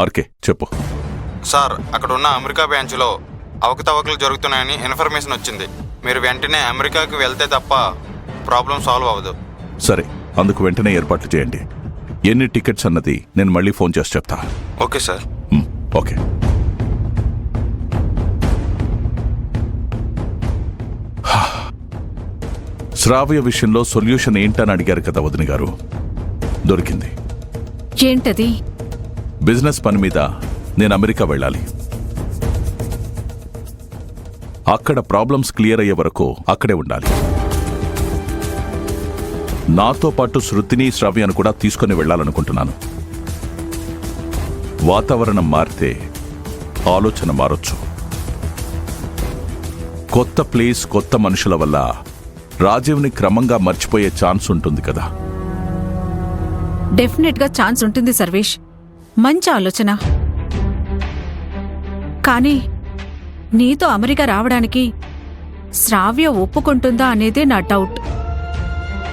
RK చెప్పు. Sir, అక్కడ ఉన్న అమెరికా బ్రాంచ్లో అవకతవకలు జరుగుతున్నాయని ఇన్ఫర్మేషన్ వచ్చింది. మీరు వెంటనే అమెరికాకి వెళ్తే తప్ప ప్రాబ్లం సాల్వ్ అవ్వదు. సరే, అందుకు వెంటనే ఏర్పాట్లు చేయండి. ఎన్ని టికెట్స్ అన్నది నేను మళ్ళీ ఫోన్ చేసి చెప్తా. Okay sir. ఓకే. శ్రావ్య విషయంలో సొల్యూషన్ ఏంటని అడిగారు కదా వదిన గారు, దొరికింది. ఏంటది? బిజినెస్ పని మీద నేను అమెరికా వెళ్ళాలి. అక్కడ ప్రాబ్లమ్స్ క్లియర్ అయ్యే వరకు అక్కడే ఉండాలి. నాతో పాటు శృతిని, శ్రావ్యను కూడా తీసుకుని వెళ్ళాలనుకుంటున్నాను. వాతావరణం మారితే ఆలోచన మారొచ్చు. కొత్త ప్లేస్, కొత్త మనుషుల వల్ల రాజీవ్ని క్రమంగా మర్చిపోయే ఛాన్స్ ఉంటుంది కదా. డెఫినెట్ గా ఛాన్స్ ఉంటుంది సర్వేష్, మంచి ఆలోచన. కానీ నీతో అమెరికా రావడానికి శ్రావ్య ఒప్పుకుంటుందా అనేదే నా డౌట్.